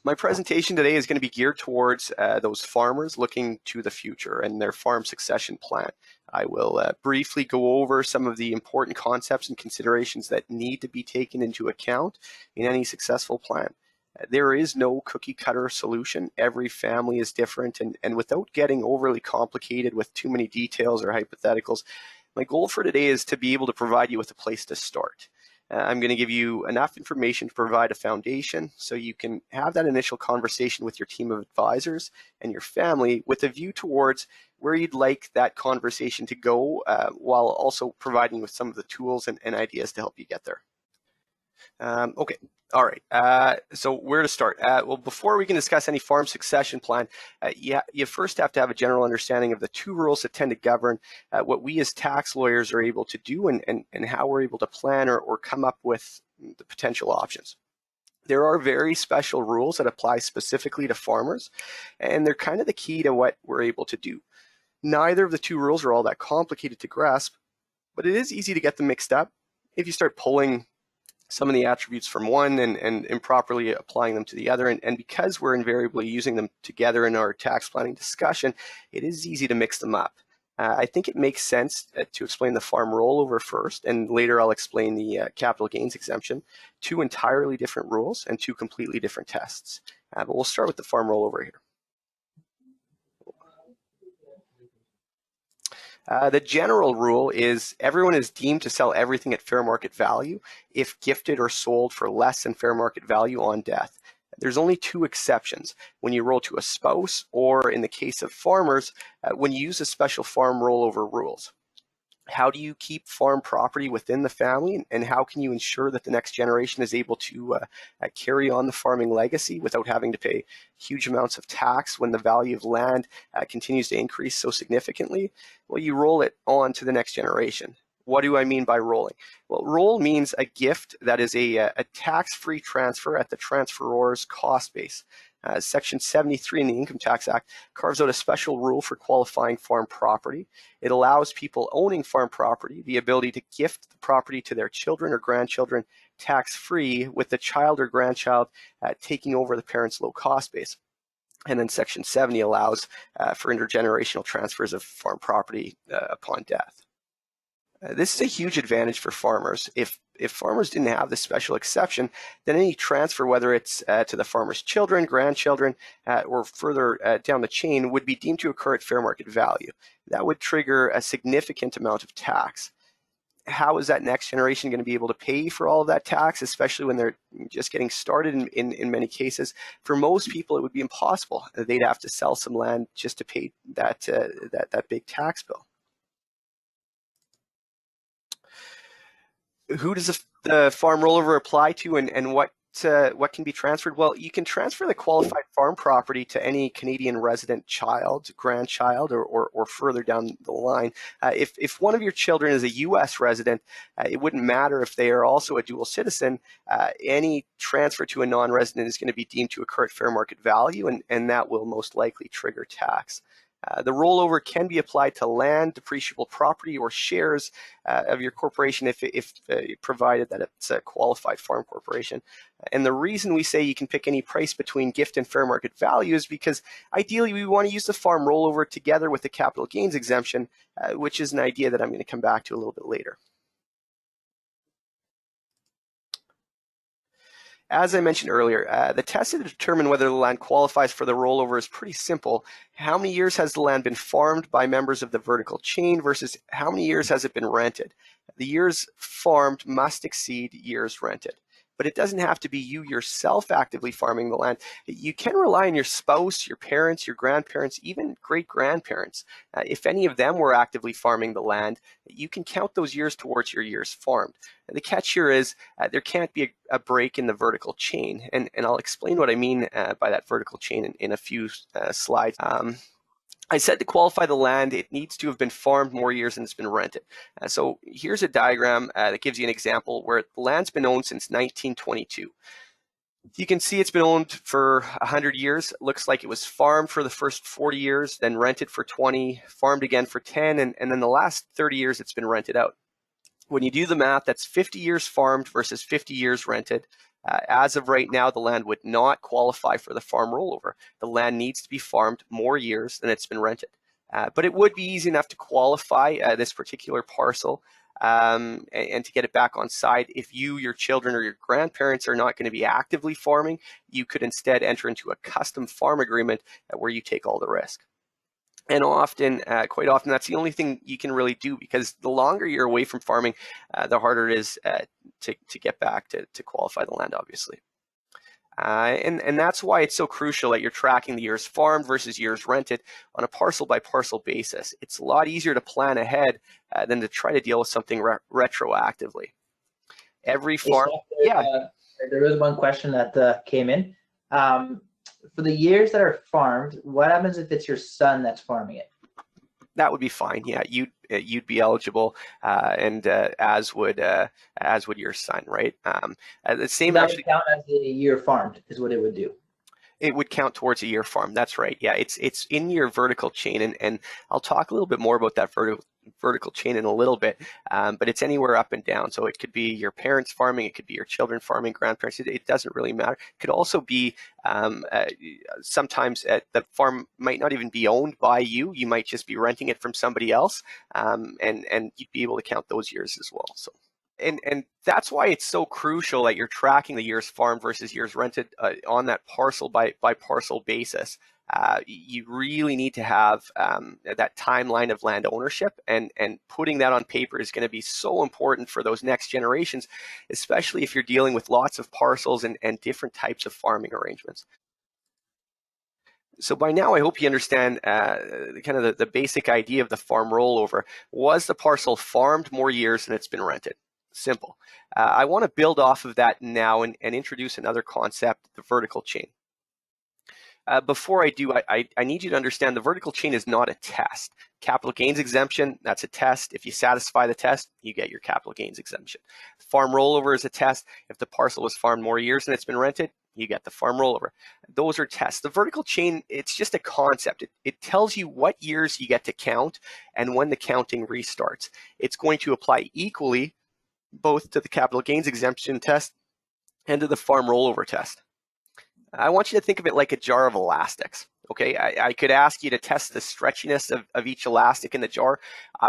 My presentation today is going to be geared towards those farmers looking to the future and their farm succession plan. I will briefly go over some of the important concepts and considerations that need to be taken into account in any successful plan. There is no cookie cutter solution. Every family is different, and without getting overly complicated with too many details or hypotheticals, my goal for today is to be able to provide you with a place to start. I'm going to give you enough information to provide a foundation so you can have that initial conversation with your team of advisors and your family with a view towards where you'd like that conversation to go, while also providing you with some of the tools and ideas to help you get there. Okay, all right, so where to start? Well, before we can discuss any farm succession plan, you first have to have a general understanding of the two rules that tend to govern what we as tax lawyers are able to do and how we're able to plan or come up with the potential options. There are very special rules that apply specifically to farmers, and they're kind of the key to what we're able to do. Neither of the two rules are all that complicated to grasp, but it is easy to get them mixed up if you start pulling some of the attributes from one and improperly applying them to the other. And because we're invariably using them together in our tax planning discussion, it is easy to mix them up. I think it makes sense to explain the farm rollover first, and later I'll explain the capital gains exemption. Two entirely different rules and two completely different tests. But we'll start with the farm rollover here. The general rule is everyone is deemed to sell everything at fair market value if gifted or sold for less than fair market value on death. There's only two exceptions: when you roll to a spouse, or in the case of farmers, when you use a special farm rollover rules. How do you keep farm property within the family, and how can you ensure that the next generation is able to carry on the farming legacy without having to pay huge amounts of tax when the value of land continues to increase so significantly? Well, you roll it on to the next generation. What do I mean by rolling? Well, roll means a gift that is a tax-free transfer at the transferor's cost base. Section 73 in the Income Tax Act carves out a special rule for qualifying farm property. It allows people owning farm property the ability to gift the property to their children or grandchildren tax-free, with the child or grandchild taking over the parent's low cost base. And then Section 70 allows for intergenerational transfers of farm property upon death. This is a huge advantage for farmers. If farmers didn't have this special exception, then any transfer, whether it's to the farmer's children, grandchildren, or further down the chain, would be deemed to occur at fair market value. That would trigger a significant amount of tax. How is that next generation going to be able to pay for all of that tax, especially when they're just getting started in many cases? For most people, it would be impossible. They'd have to sell some land just to pay that big tax bill. Who does the farm rollover apply to, and what can be transferred? Well, you can transfer the qualified farm property to any Canadian resident child, grandchild, or further down the line. If one of your children is a U.S. resident, it wouldn't matter if they are also a dual citizen. Any transfer to a non-resident is going to be deemed to occur at fair market value, and that will most likely trigger tax. The rollover can be applied to land, depreciable property, or shares of your corporation if provided that it's a qualified farm corporation. And the reason we say you can pick any price between gift and fair market value is because ideally we want to use the farm rollover together with the capital gains exemption, which is an idea that I'm going to come back to a little bit later. As I mentioned earlier, the test to determine whether the land qualifies for the rollover is pretty simple. How many years has the land been farmed by members of the vertical chain versus how many years has it been rented? The years farmed must exceed years rented. But it doesn't have to be you yourself actively farming the land. You can rely on your spouse, your parents, your grandparents, even great-grandparents. If any of them were actively farming the land, you can count those years towards your years farmed. And the catch here is there can't be a break in the vertical chain. And I'll explain what I mean by that vertical chain in a few slides. I said to qualify the land, it needs to have been farmed more years than it's been rented. So here's a diagram that gives you an example where the land's been owned since 1922. You can see it's been owned for 100 years. It looks like it was farmed for the first 40 years, then rented for 20, farmed again for 10, and then the last 30 years it's been rented out. When you do the math, that's 50 years farmed versus 50 years rented. As of right now, the land would not qualify for the farm rollover. The land needs to be farmed more years than it's been rented. But it would be easy enough to qualify this particular parcel and to get it back on side. If you, your children, or your grandparents are not going to be actively farming, you could instead enter into a custom farm agreement where you take all the risk. And often, quite often, that's the only thing you can really do, because the longer you're away from farming, the harder it is to get back to qualify the land, obviously. And that's why it's so crucial that you're tracking the years farmed versus years rented on a parcel by parcel basis. It's a lot easier to plan ahead than to try to deal with something retroactively. Every farm, there was one question that came in. For the years that are farmed, what happens if it's your son that's farming it? That would be fine. Yeah, you'd be eligible, and as would your son, right? The same. So that would count as a year farmed, is what it would do. It would count towards a year farm. That's right. Yeah, it's in your vertical chain, and I'll talk a little bit more about that vertical chain in a little bit, but it's anywhere up and down. So it could be your parents farming, it could be your children farming, grandparents. It doesn't really matter. It could also be sometimes the farm might not even be owned by you. You might just be renting it from somebody else, and you'd be able to count those years as well. So. And that's why it's so crucial that you're tracking the years farmed versus years rented on that parcel by parcel basis. You really need to have that timeline of land ownership, and putting that on paper is going to be so important for those next generations, especially if you're dealing with lots of parcels and different types of farming arrangements. So by now, I hope you understand kind of the basic idea of the farm rollover. Was the parcel farmed more years than it's been rented? Simple. I want to build off of that now and introduce another concept, the vertical chain. Before I do, I need you to understand the vertical chain is not a test. Capital gains exemption, that's a test. If you satisfy the test, you get your capital gains exemption. Farm rollover is a test. If the parcel was farmed more years than it's been rented, you get the farm rollover. Those are tests. The vertical chain, it's just a concept. It tells you what years you get to count and when the counting restarts. It's going to apply equally both to the capital gains exemption test and to the farm rollover test. I want you to think of it like a jar of elastics. Okay, I could ask you to test the stretchiness of each elastic in the jar,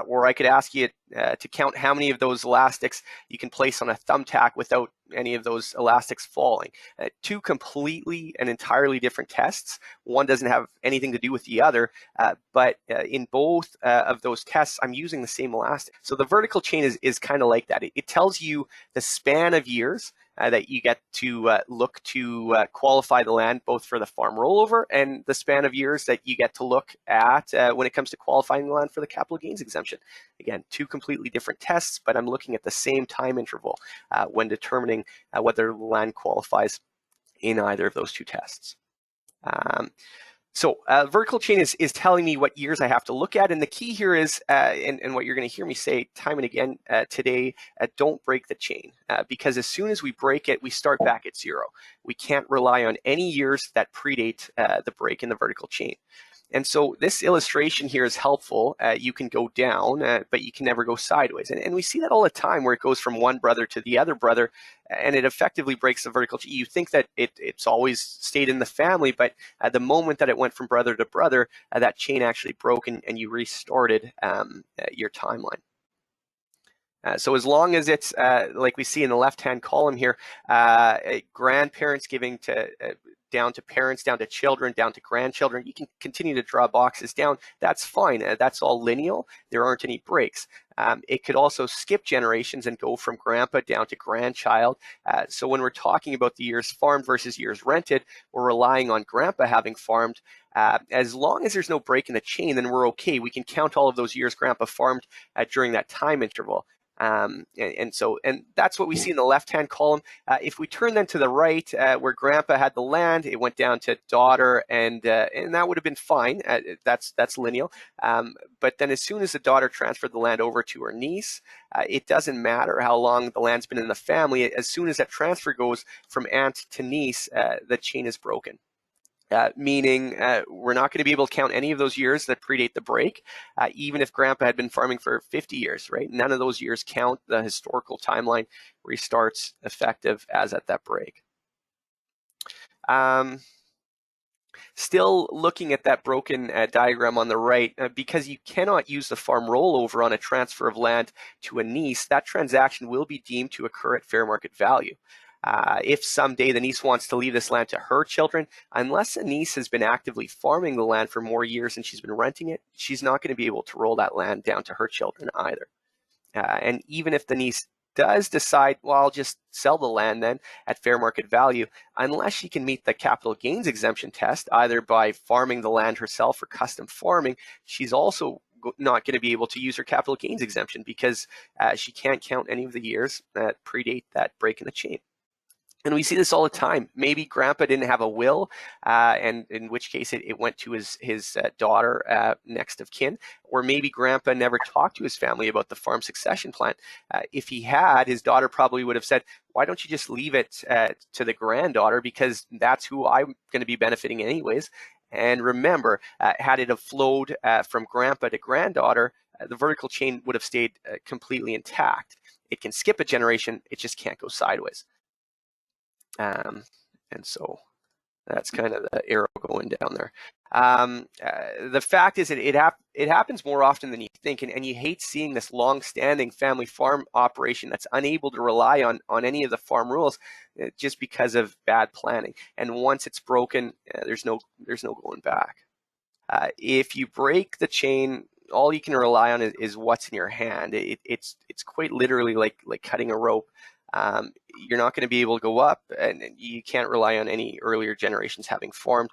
or I could ask you to count how many of those elastics you can place on a thumbtack without any of those elastics falling. Two completely and entirely different tests. One doesn't have anything to do with the other, but in both of those tests, I'm using the same elastic. So the vertical chain is kind of like that. It tells you the span of years that you get to look to qualify the land, both for the farm rollover and the span of years that you get to look at when it comes to qualifying the land for the capital gains exemption. Again, two completely different tests, but I'm looking at the same time interval when determining whether the land qualifies in either of those two tests. So vertical chain is telling me what years I have to look at, and the key here is, and what you're going to hear me say time and again today, don't break the chain, because as soon as we break it, we start back at zero. We can't rely on any years that predate the break in the vertical chain. And so this illustration here is helpful. You can go down, but you can never go sideways. And we see that all the time, where it goes from one brother to the other brother, and it effectively breaks the vertical chain. You think that it's always stayed in the family, but at the moment that it went from brother to brother, that chain actually broke, and you restarted your timeline. So as long as it's, like we see in the left-hand column here, grandparents giving to down to parents, down to children, down to grandchildren, you can continue to draw boxes down. That's fine. That's all lineal. There aren't any breaks. It could also skip generations and go from grandpa down to grandchild. So when we're talking about the years farmed versus years rented, we're relying on grandpa having farmed. As long as there's no break in the chain, then we're okay. We can count all of those years grandpa farmed during that time interval. And that's what we see in the left-hand column. If we turn then to the right, where grandpa had the land, it went down to daughter, and that would have been fine. That's lineal. But then as soon as the daughter transferred the land over to her niece, it doesn't matter how long the land's been in the family. As soon as that transfer goes from aunt to niece, the chain is broken. Meaning we're not going to be able to count any of those years that predate the break, even if grandpa had been farming for 50 years, right? None of those years count. The historical timeline restarts effective as at that break. Still looking at that broken diagram on the right, because you cannot use the farm rollover on a transfer of land to a niece, that transaction will be deemed to occur at fair market value. If someday the niece wants to leave this land to her children, unless a niece has been actively farming the land for more years and she's been renting it, she's not going to be able to roll that land down to her children either. And even if the niece does decide, well, I'll just sell the land then at fair market value, unless she can meet the capital gains exemption test, either by farming the land herself or custom farming, she's also not going to be able to use her capital gains exemption because she can't count any of the years that predate that break in the chain. And we see this all the time. Maybe grandpa didn't have a will, and in which case it went to his daughter next of kin, or maybe grandpa never talked to his family about the farm succession plan. If he had, his daughter probably would have said, why don't you just leave it to the granddaughter, because that's who I'm going to be benefiting anyways. And remember, had it have flowed from grandpa to granddaughter, the vertical chain would have stayed completely intact. It can skip a generation, it just can't go sideways. And so that's kind of the arrow going down there. The fact is that it happens more often than you think, and you hate seeing this long-standing family farm operation that's unable to rely on any of the farm rules just because of bad planning. And once it's broken, there's no going back. If you break the chain, all you can rely on is what's in your hand. It's quite literally like cutting a rope. You're not going to be able to go up, and you can't rely on any earlier generations having formed.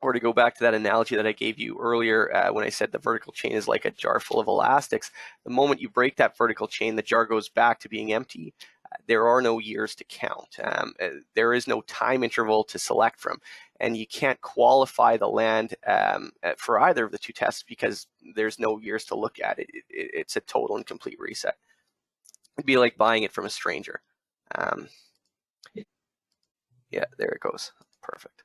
Or to go back to that analogy that I gave you earlier when I said the vertical chain is like a jar full of elastics, the moment you break that vertical chain, the jar goes back to being empty. There are no years to count. There is no time interval to select from. And you can't qualify the land for either of the two tests because there's no years to look at. It's a total and complete reset. It'd be like buying it from a stranger. Yeah, there it goes. Perfect.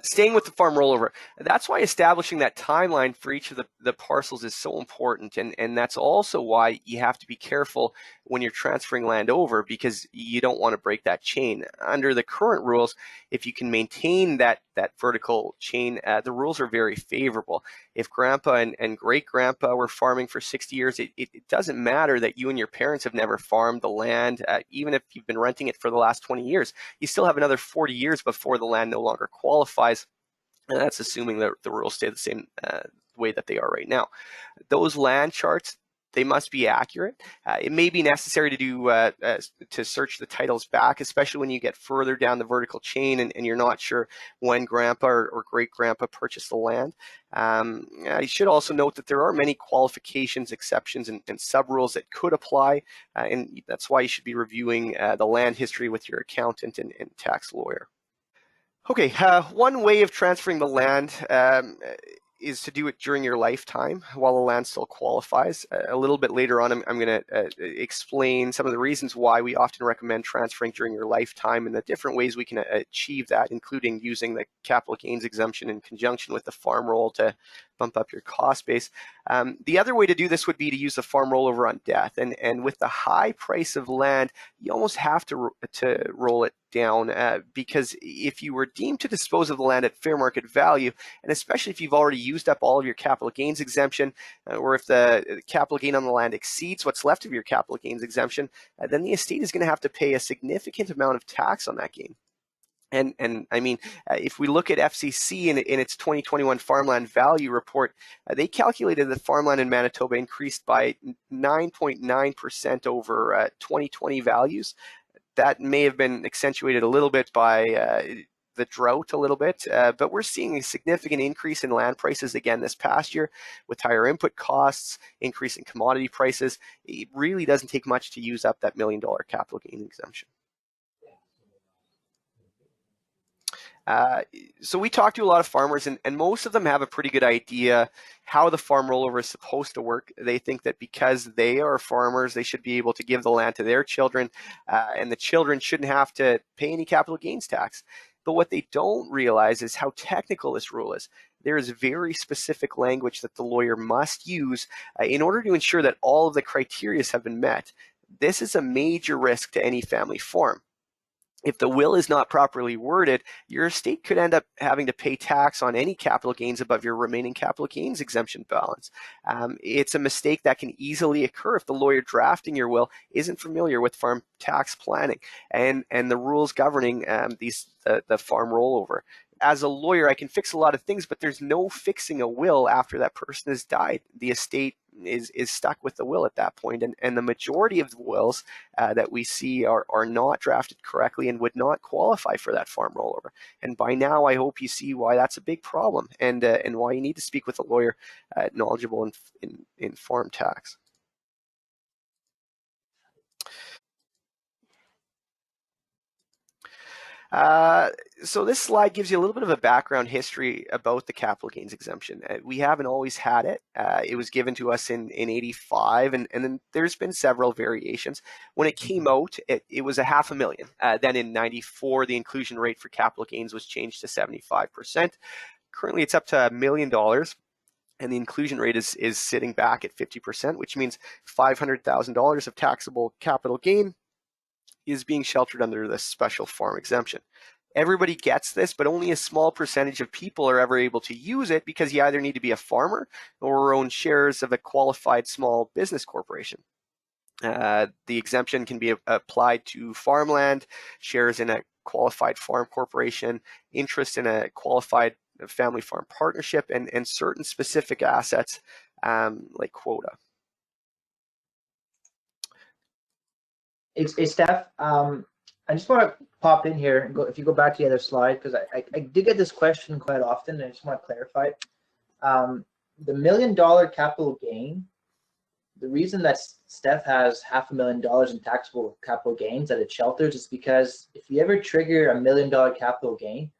Staying with the farm rollover, that's why establishing that timeline for each of the parcels is so important, and that's also why you have to be careful when you're transferring land over, because you don't want to break that chain. Under the current rules, if you can maintain that vertical chain, the rules are very favorable. If grandpa and great-grandpa were farming for 60 years, it doesn't matter that you and your parents have never farmed the land. Even if you've been renting it for the last 20 years, you still have another 40 years before the land no longer qualifies. And that's assuming that the rules stay the same way that they are right now. Those land charts, they must be accurate. It may be necessary to do to search the titles back, especially when you get further down the vertical chain and you're not sure when grandpa or great-grandpa purchased the land. You should also note that there are many qualifications, exceptions, and sub-rules that could apply, and that's why you should be reviewing the land history with your accountant and tax lawyer. Okay, one way of transferring the land is to do it during your lifetime while the land still qualifies. A little bit later on, I'm going to explain some of the reasons why we often recommend transferring during your lifetime and the different ways we can achieve that, including using the capital gains exemption in conjunction with the farm roll to bump up your cost base. The other way to do this would be to use the farm rollover on death. And with the high price of land, you almost have to roll it down because if you were deemed to dispose of the land at fair market value, and especially if you've already used up all of your capital gains exemption, or if the capital gain on the land exceeds what's left of your capital gains exemption, then the estate is going to have to pay a significant amount of tax on that gain. And I mean, if we look at FCC in its 2021 farmland value report, they calculated that farmland in Manitoba increased by 9.9% over 2020 values. That may have been accentuated a little bit by the drought a little bit, but we're seeing a significant increase in land prices again this past year with higher input costs, increasing commodity prices. It really doesn't take much to use up that $1 million capital gain exemption. So we talk to a lot of farmers, and most of them have a pretty good idea how the farm rollover is supposed to work. They think that because they are farmers, they should be able to give the land to their children, and the children shouldn't have to pay any capital gains tax. But what they don't realize is how technical this rule is. There is very specific language that the lawyer must use in order to ensure that all of the criteria have been met. This is a major risk to any family farm. If the will is not properly worded, your estate could end up having to pay tax on any capital gains above your remaining capital gains exemption balance. It's a mistake that can easily occur if the lawyer drafting your will isn't familiar with farm tax planning and the rules governing the farm rollover. As a lawyer, I can fix a lot of things, but there's no fixing a will after that person has died. The estate is stuck with the will at that point, and the majority of the wills that we see are not drafted correctly and would not qualify for that farm rollover. And by now, I hope you see why that's a big problem, and why you need to speak with a lawyer knowledgeable in farm tax. So this slide gives you a little bit of a background history about the capital gains exemption. We haven't always had it. It was given to us in 85, and then there's been several variations. When it came out, it was $500,000. Then in 94, the inclusion rate for capital gains was changed to 75%. Currently, it's up to $1 million. And the inclusion rate is sitting back at 50%, which means $500,000 of taxable capital gain is being sheltered under this special farm exemption. Everybody gets this, but only a small percentage of people are ever able to use it because you either need to be a farmer or own shares of a qualified small business corporation. The exemption can be applied to farmland, shares in a qualified farm corporation, interest in a qualified family farm partnership, and certain specific assets like quota. Hey, Steph, I just want to pop in here and go. If you go back to the other slide, because I did get this question quite often, and I just want to clarify it. The $1 million capital gain, the reason that Steph has $500,000 in taxable capital gains that it shelters is because if you ever trigger $1 million capital gain,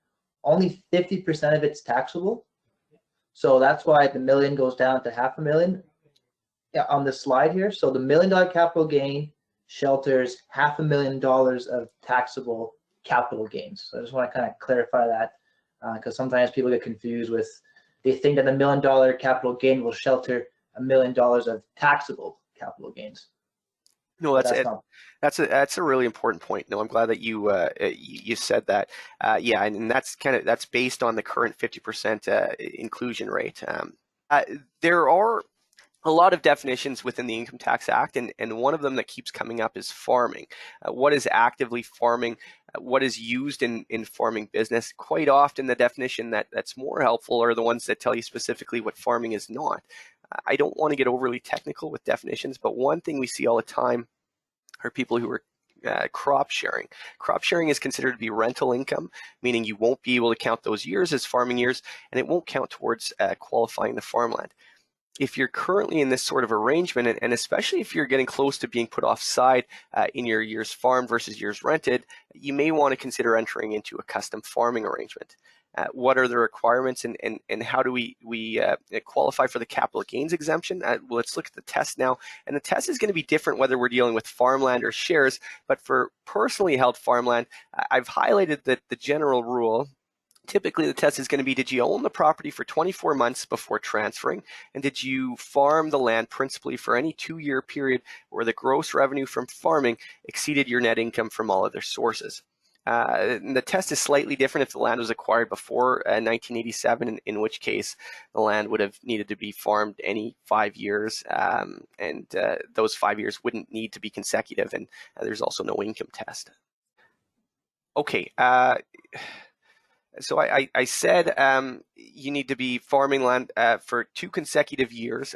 only 50% of it's taxable. So that's why the million goes down to $500,000 on the slide here. So the $1 million capital gain shelters $500,000 of taxable capital gains. So I just want to kind of clarify that because sometimes people get confused with, they think that the $1 million capital gain will shelter $1 million of taxable capital gains. No, that's a really important point. No, I'm glad that you said that. Yeah, and that's based on the current 50% inclusion rate. There are a lot of definitions within the Income Tax Act, and one of them that keeps coming up is farming. What is actively farming? What is used in farming business? Quite often, the definition that's more helpful are the ones that tell you specifically what farming is not. I don't want to get overly technical with definitions, but one thing we see all the time are people who are crop sharing. Crop sharing is considered to be rental income, meaning you won't be able to count those years as farming years, and it won't count towards qualifying the farmland. If you're currently in this sort of arrangement, and especially if you're getting close to being put offside in your years farmed versus years rented, you may want to consider entering into a custom farming arrangement. What are the requirements, and how do we qualify for the capital gains exemption? Let's look at the test now. And the test is going to be different whether we're dealing with farmland or shares. But for personally held farmland, I've highlighted the general rule. Typically, the test is going to be, did you own the property for 24 months before transferring? And did you farm the land principally for any 2-year period where the gross revenue from farming exceeded your net income from all other sources? The test is slightly different if the land was acquired before 1987, in which case the land would have needed to be farmed any 5 years, and those 5 years wouldn't need to be consecutive, and there's also no income test. Okay. So I said you need to be farming land for 2 consecutive years,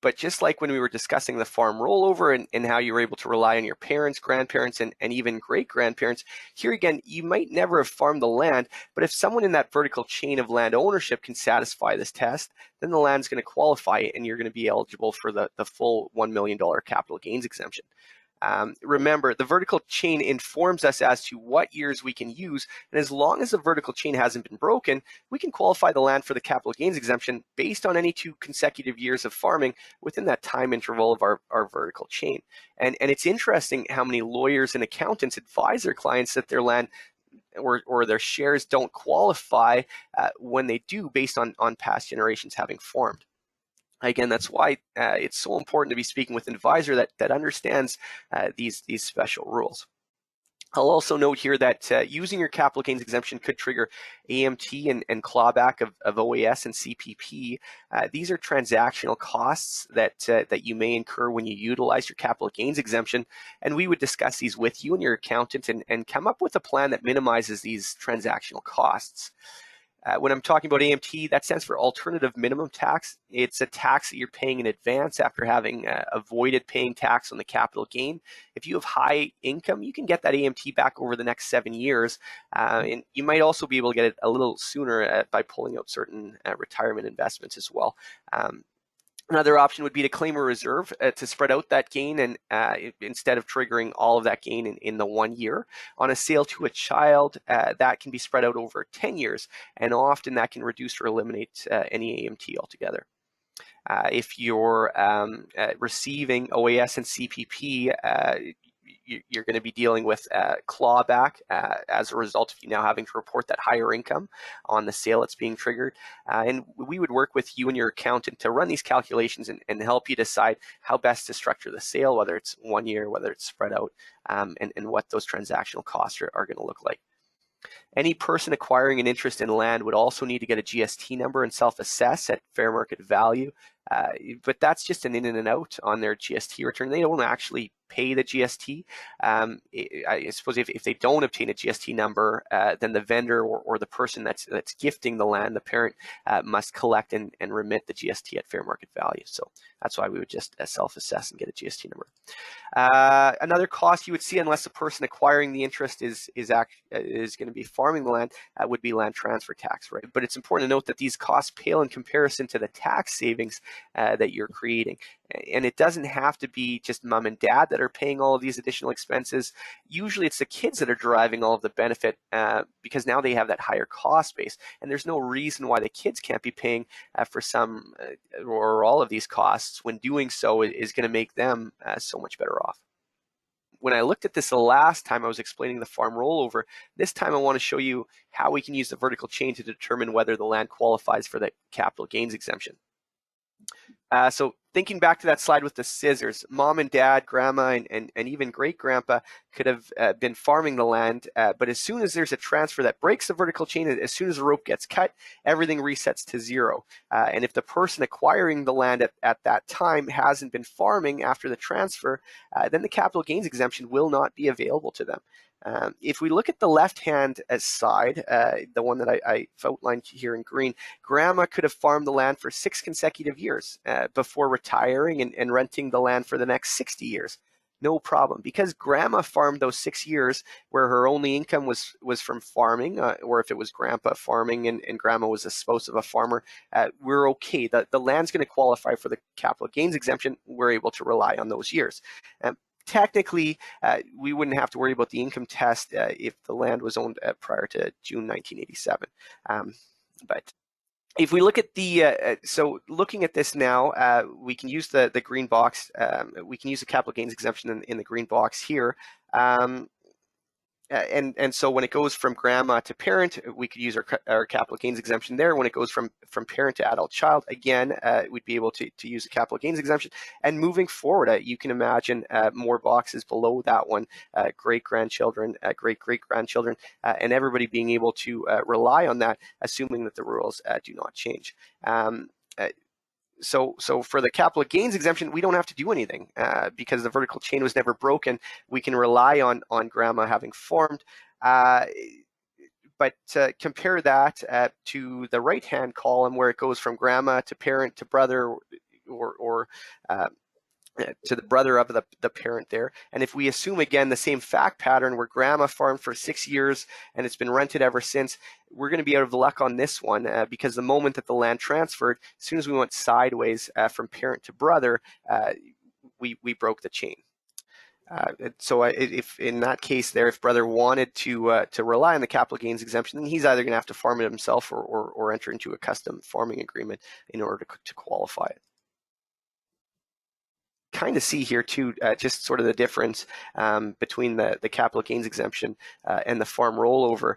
but just like when we were discussing the farm rollover and how you were able to rely on your parents, grandparents, and even great-grandparents, here again, you might never have farmed the land, but if someone in that vertical chain of land ownership can satisfy this test, then the land's going to qualify and you're going to be eligible for the full $1 million capital gains exemption. Remember, the vertical chain informs us as to what years we can use, and as long as the vertical chain hasn't been broken, we can qualify the land for the capital gains exemption based on any 2 consecutive years of farming within that time interval of our vertical chain. And it's interesting how many lawyers and accountants advise their clients that their land or their shares don't qualify when they do, based on past generations having farmed. Again, that's why it's so important to be speaking with an advisor that understands these special rules. I'll also note here that using your capital gains exemption could trigger AMT and clawback of OAS and CPP. These are transactional costs that you may incur when you utilize your capital gains exemption, and we would discuss these with you and your accountant and come up with a plan that minimizes these transactional costs. When I'm talking about AMT, that stands for alternative minimum tax. It's a tax that you're paying in advance after having avoided paying tax on the capital gain. If you have high income, you can get that AMT back over the next 7 years. And you might also be able to get it a little sooner by pulling out certain retirement investments as well. Another option would be to claim a reserve to spread out that gain and instead of triggering all of that gain in the 1 year. On a sale to a child, that can be spread out over 10 years, and often that can reduce or eliminate any AMT altogether. If you're receiving OAS and CPP, you're going to be dealing with clawback as a result of you now having to report that higher income on the sale that's being triggered. And we would work with you and your accountant to run these calculations and help you decide how best to structure the sale, whether it's 1 year, whether it's spread out, and what those transactional costs are going to look like. Any person acquiring an interest in land would also need to get a GST number and self-assess at fair market value. But that's just an in and out on their GST return. They don't actually pay the GST. I suppose if they don't obtain a GST number, then the vendor or the person that's gifting the land, the parent, must collect and remit the GST at fair market value. So that's why we would just self-assess and get a GST number. Another cost you would see, unless the person acquiring the interest is going to be farming the land, would be land transfer tax, right? But it's important to note that these costs pale in comparison to the tax savings that you're creating. And it doesn't have to be just mom and dad that are paying all of these additional expenses. Usually it's the kids that are deriving all of the benefit because now they have that higher cost base. And there's no reason why the kids can't be paying for some or all of these costs, when doing so is going to make them so much better off. When I looked at this the last time I was explaining the farm rollover, this time I want to show you how we can use the vertical chain to determine whether the land qualifies for the capital gains exemption. So thinking back to that slide with the scissors, mom and dad, grandma, and even great-grandpa could have been farming the land, but as soon as there's a transfer that breaks the vertical chain, as soon as the rope gets cut, everything resets to zero. And if the person acquiring the land at that time hasn't been farming after the transfer, then the capital gains exemption will not be available to them. If we look at the left-hand side, the one that I've outlined here in green, grandma could have farmed the land for 6 consecutive years before retiring and renting the land for the next 60 years. No problem, because grandma farmed those 6 years where her only income was from farming, or if it was grandpa farming and grandma was a spouse of a farmer, we're okay. The land's going to qualify for the capital gains exemption. We're able to rely on those years. Technically, we wouldn't have to worry about the income test if the land was owned prior to June 1987. But if we look at the, so looking at this now, we can use the green box. We can use the capital gains exemption in the green box here. And so when it goes from grandma to parent, we could use our capital gains exemption there. When it goes from parent to adult child, again, we'd be able to use a capital gains exemption. And moving forward, you can imagine more boxes below that one, great-grandchildren, great-great-grandchildren, and everybody being able to rely on that, assuming that the rules do not change. So for the capital gains exemption, we don't have to do anything because the vertical chain was never broken. We can rely on grandma having farmed. But compare that to the right-hand column where it goes from grandma to parent to brother or to the brother of the parent there. And if we assume, again, the same fact pattern where grandma farmed for 6 years and it's been rented ever since, we're going to be out of luck on this one because the moment that the land transferred, as soon as we went sideways from parent to brother, we broke the chain. So if in that case there, if brother wanted to rely on the capital gains exemption, then he's either going to have to farm it himself or enter into a custom farming agreement in order to qualify it. Kind of see here too, just sort of the difference between the capital gains exemption and the farm rollover.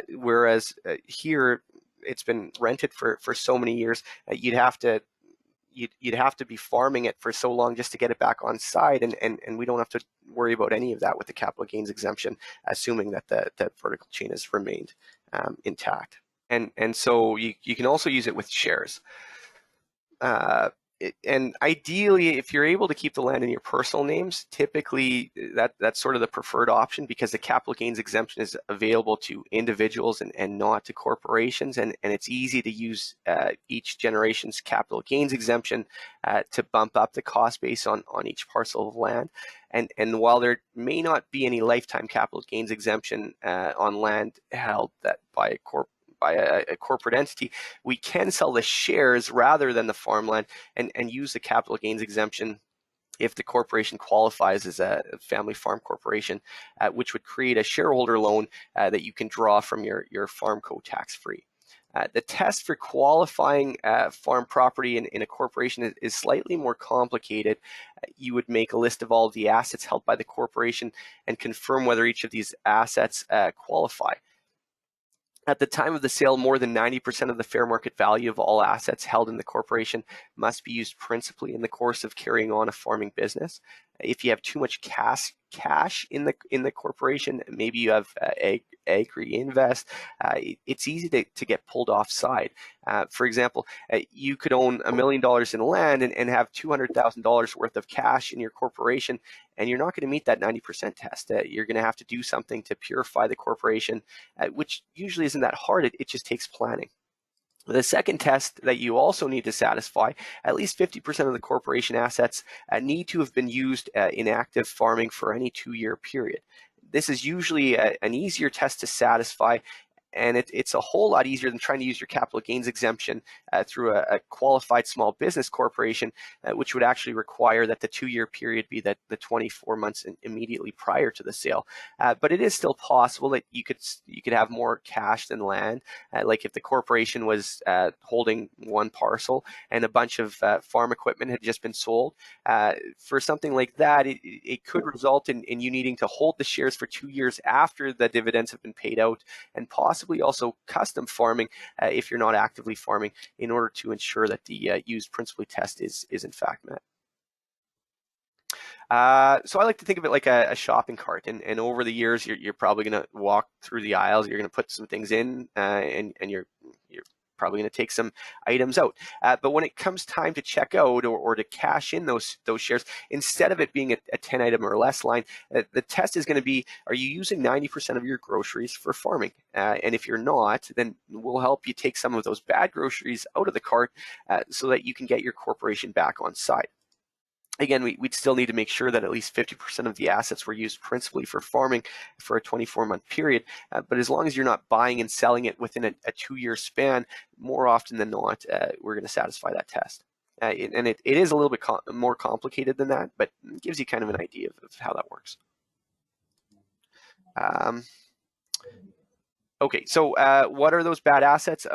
Whereas here it's been rented for so many years, you'd have to you'd have to be farming it for so long just to get it back on site, and we don't have to worry about any of that with the capital gains exemption, assuming that the vertical chain has remained intact. And so you can also use it with shares. And ideally, if you're able to keep the land in your personal names, typically that's sort of the preferred option, because the capital gains exemption is available to individuals and not to corporations, and it's easy to use each generation's capital gains exemption to bump up the cost base on each parcel of land. And while there may not be any lifetime capital gains exemption on land held by a corporate entity, we can sell the shares rather than the farmland and use the capital gains exemption if the corporation qualifies as a family farm corporation, which would create a shareholder loan that you can draw from your farmco tax-free. The test for qualifying farm property in a corporation is slightly more complicated. You would make a list of all of the assets held by the corporation and confirm whether each of these assets qualify. At the time of the sale, more than 90% of the fair market value of all assets held in the corporation must be used principally in the course of carrying on a farming business. If you have too much cash in the corporation, maybe you have agri-invest, it's easy to get pulled offside. For example, you could own $1 million in land and have $200,000 worth of cash in your corporation, and you're not going to meet that 90% test. You're going to have to do something to purify the corporation, which usually isn't that hard. It just takes planning. The second test that you also need to satisfy, at least 50% of the corporation assets need to have been used in active farming for any 2-year period. This is usually an easier test to satisfy, and it's a whole lot easier than trying to use your capital gains exemption through a qualified small business corporation, which would actually require that the 2-year period be the 24 months immediately prior to the sale. But it is still possible that you could have more cash than land. Like if the corporation was holding one parcel and a bunch of farm equipment had just been sold, for something like that, it could result in you needing to hold the shares for 2 years after the dividends have been paid out, and possibly also custom farming if you're not actively farming, in order to ensure that the used principally test is in fact met. So I like to think of it like a shopping cart, and over the years you're probably going to walk through the aisles, you're going to put some things in, and you're probably going to take some items out. But when it comes time to check out or to cash in those shares, instead of it being a 10 item or less line, the test is going to be, are you using 90% of your groceries for farming? And if you're not, then we'll help you take some of those bad groceries out of the cart so that you can get your corporation back on side. Again, we'd still need to make sure that at least 50% of the assets were used principally for farming for a 24-month period. But as long as you're not buying and selling it within a 2-year span, more often than not, we're going to satisfy that test. And it is a little bit more complicated than that, but it gives you kind of an idea of how that works. Okay, so what are those bad assets?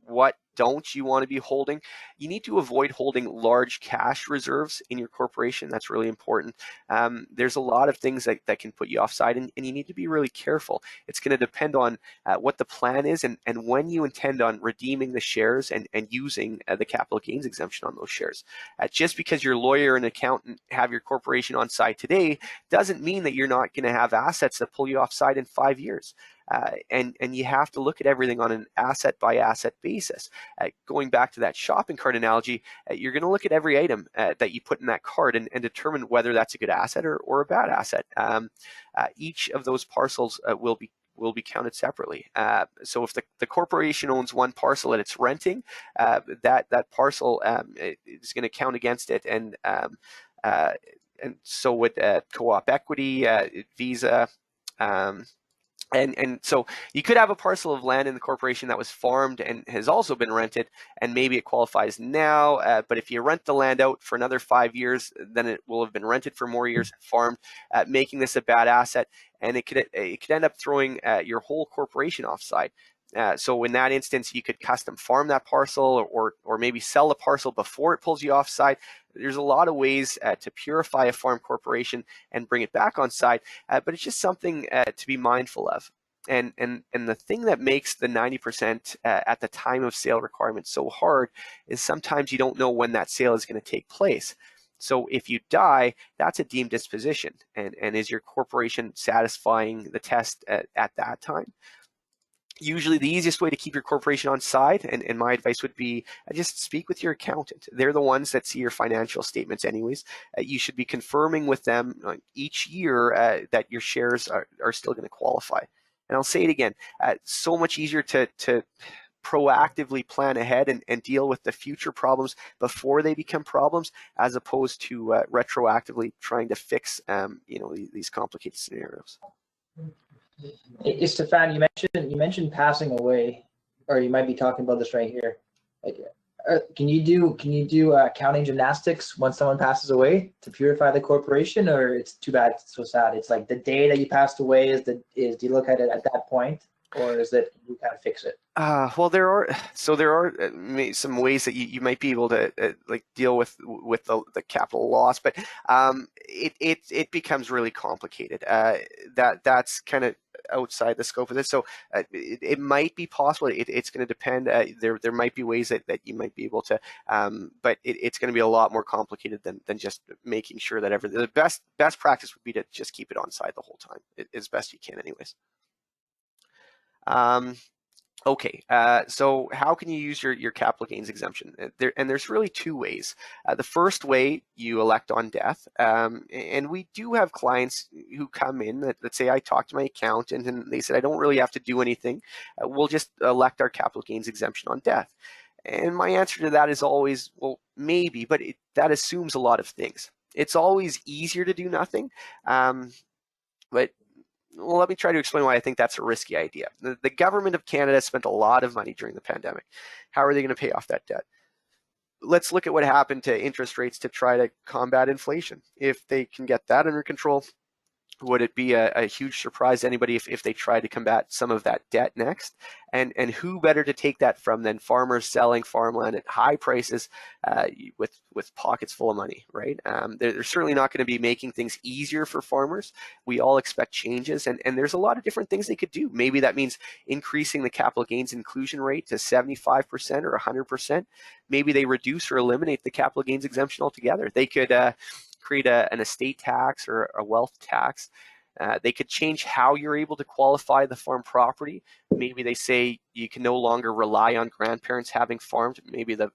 What don't you want to be holding? You need to avoid holding large cash reserves in your corporation. That's really important. There's a lot of things that can put you offside, and you need to be really careful. It's going to depend on what the plan is and when you intend on redeeming the shares and using the capital gains exemption on those shares. Just because your lawyer and accountant have your corporation on side today doesn't mean that you're not going to have assets that pull you offside in 5 years. And you have to look at everything on an asset by asset basis. Going back to that shopping cart analogy, you're going to look at every item that you put in that cart and determine whether that's a good asset or a bad asset. Each of those parcels will be counted separately. So if the corporation owns one parcel and it's renting, that parcel is going to count against it, and so with co-op equity, Visa. And so you could have a parcel of land in the corporation that was farmed and has also been rented, and maybe it qualifies now, but if you rent the land out for another 5 years, then it will have been rented for more years and farmed, making this a bad asset, and it could end up throwing your whole corporation offside. So in that instance, you could custom farm that parcel or maybe sell the parcel before it pulls you offside. There's a lot of ways to purify a farm corporation and bring it back on side, but it's just something to be mindful of. And the thing that makes the 90% at the time of sale requirement so hard is sometimes you don't know when that sale is going to take place. So if you die, that's a deemed disposition. And is your corporation satisfying the test at that time? Usually the easiest way to keep your corporation on side, and my advice would be just speak with your accountant. They're the ones that see your financial statements anyways. You should be confirming with them each year that your shares are still going to qualify. And I'll say it again, so much easier to proactively plan ahead and deal with the future problems before they become problems, as opposed to retroactively trying to fix these complicated scenarios. Stéphane, you mentioned passing away, or you might be talking about this right here. Like, can you do accounting gymnastics when someone passes away to purify the corporation, or it's too bad, it's so sad? It's like the day that you passed away do you look at it at that point, or is it you kind of fix it? Well, there are some ways that you might be able to like deal with the capital loss, but it becomes really complicated. That's kind of outside the scope of this. So it might be possible. It's going to depend. There might be ways that you might be able to, but it's going to be a lot more complicated than just making sure that everything. The best practice would be to just keep it on side the whole time, as best you can, anyways. Okay, so how can you use your capital gains exemption? There's really two ways. The first way, you elect on death, and we do have clients who come in that say, I talked to my accountant and they said I don't really have to do anything. We'll just elect our capital gains exemption on death. And my answer to that is always, well, maybe, but that assumes a lot of things. It's always easier to do nothing, but well, let me try to explain why I think that's a risky idea. The government of Canada spent a lot of money during the pandemic. How are they going to pay off that debt? Let's look at what happened to interest rates to try to combat inflation. If they can get that under control, would it be a huge surprise to anybody if they tried to combat some of that debt next? And who better to take that from than farmers selling farmland at high prices with pockets full of money, right? They're certainly not going to be making things easier for farmers. We all expect changes, and there's a lot of different things they could do. Maybe that means increasing the capital gains inclusion rate to 75% or 100%. Maybe they reduce or eliminate the capital gains exemption altogether. They could create an estate tax or a wealth tax. They could change how you're able to qualify the farm property. Maybe they say you can no longer rely on grandparents having farmed. Maybe the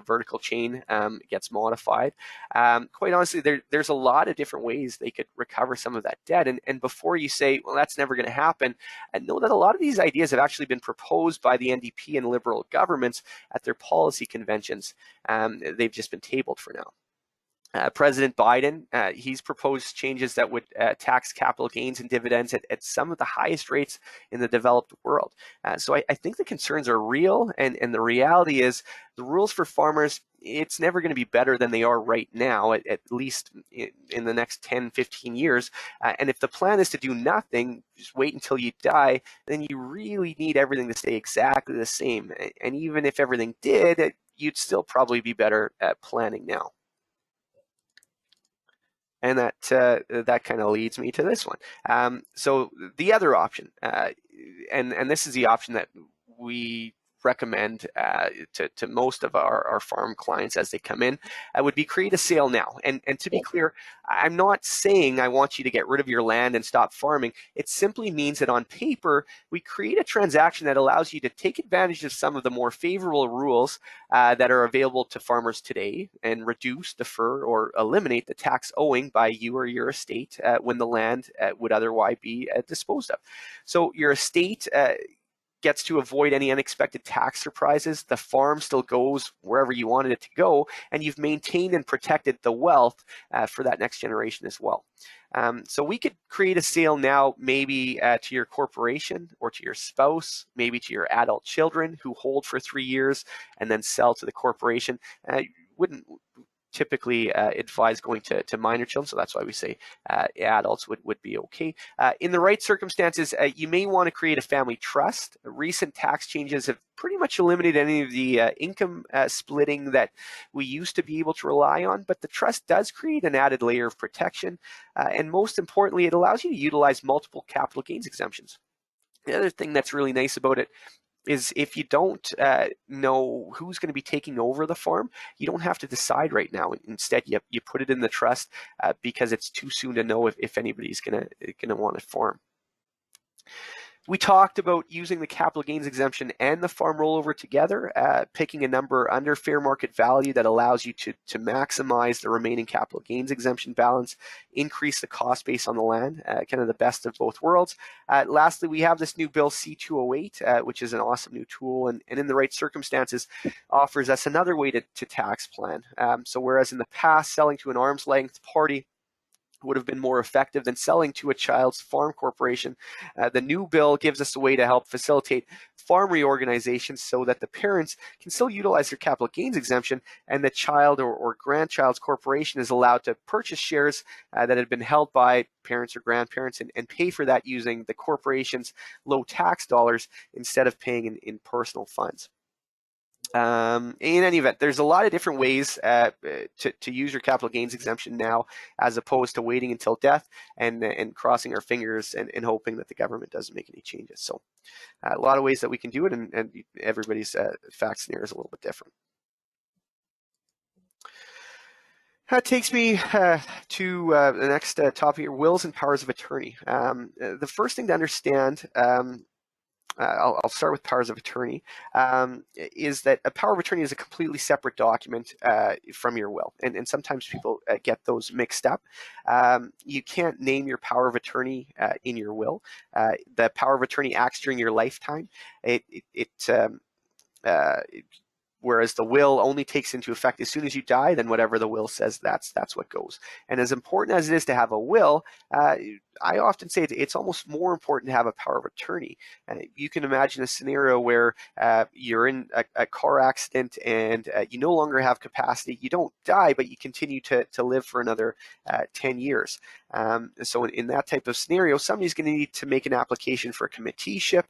vertical chain gets modified. Quite honestly, there's a lot of different ways they could recover some of that debt. And before you say, well, that's never going to happen, and know that a lot of these ideas have actually been proposed by the NDP and Liberal governments at their policy conventions. They've just been tabled for now. President Biden, he's proposed changes that would tax capital gains and dividends at some of the highest rates in the developed world. So I think the concerns are real, and the reality is the rules for farmers, it's never going to be better than they are right now, at least in the next 10, 15 years. And if the plan is to do nothing, just wait until you die, then you really need everything to stay exactly the same. And even if everything did, you'd still probably be better at planning now. And that kind of leads me to this one. So the other option, and this is the option that we recommend to most of our farm clients as they come in, would be create a sale now. And to be clear, I'm not saying I want you to get rid of your land and stop farming. It simply means that on paper, we create a transaction that allows you to take advantage of some of the more favorable rules that are available to farmers today and reduce, defer, or eliminate the tax owing by you or your estate when the land would otherwise be disposed of. So your estate gets to avoid any unexpected tax surprises. The farm still goes wherever you wanted it to go, and you've maintained and protected the wealth for that next generation as well. So we could create a sale now, maybe to your corporation or to your spouse, maybe to your adult children who hold for 3 years and then sell to the corporation. Wouldn't typically advise going to minor children, so that's why we say adults would be okay. In the right circumstances, you may want to create a family trust. Recent tax changes have pretty much eliminated any of the income splitting that we used to be able to rely on, but the trust does create an added layer of protection, and most importantly, it allows you to utilize multiple capital gains exemptions. The other thing that's really nice about it is if you don't know who's going to be taking over the farm, you don't have to decide right now. Instead, you put it in the trust because it's too soon to know if anybody's gonna want to farm. We talked about using the capital gains exemption and the farm rollover together, picking a number under fair market value that allows you to maximize the remaining capital gains exemption balance, increase the cost base on the land, kind of the best of both worlds. Lastly, we have this new bill C208, which is an awesome new tool, and in the right circumstances offers us another way to tax plan. So whereas in the past selling to an arm's length party would have been more effective than selling to a child's farm corporation, the new bill gives us a way to help facilitate farm reorganization so that the parents can still utilize their capital gains exemption, and the child or grandchild's corporation is allowed to purchase shares that had been held by parents or grandparents and pay for that using the corporation's low tax dollars instead of paying in personal funds. In any event, there's a lot of different ways to use your capital gains exemption now, as opposed to waiting until death and crossing our fingers and hoping that the government doesn't make any changes. So a lot of ways that we can do it, and everybody's fact scenario is a little bit different. That takes me to the next topic here, wills and powers of attorney. The first thing to understand, I'll start with powers of attorney, is that a power of attorney is a completely separate document from your will. And sometimes people get those mixed up. You can't name your power of attorney in your will. The power of attorney acts during your lifetime. Whereas the will only takes into effect as soon as you die, then whatever the will says, that's what goes. And as important as it is to have a will, I often say it's almost more important to have a power of attorney. You can imagine a scenario where you're in a car accident and you no longer have capacity. You don't die, but you continue to live for another 10 years. So in that type of scenario, somebody's going to need to make an application for a committeeship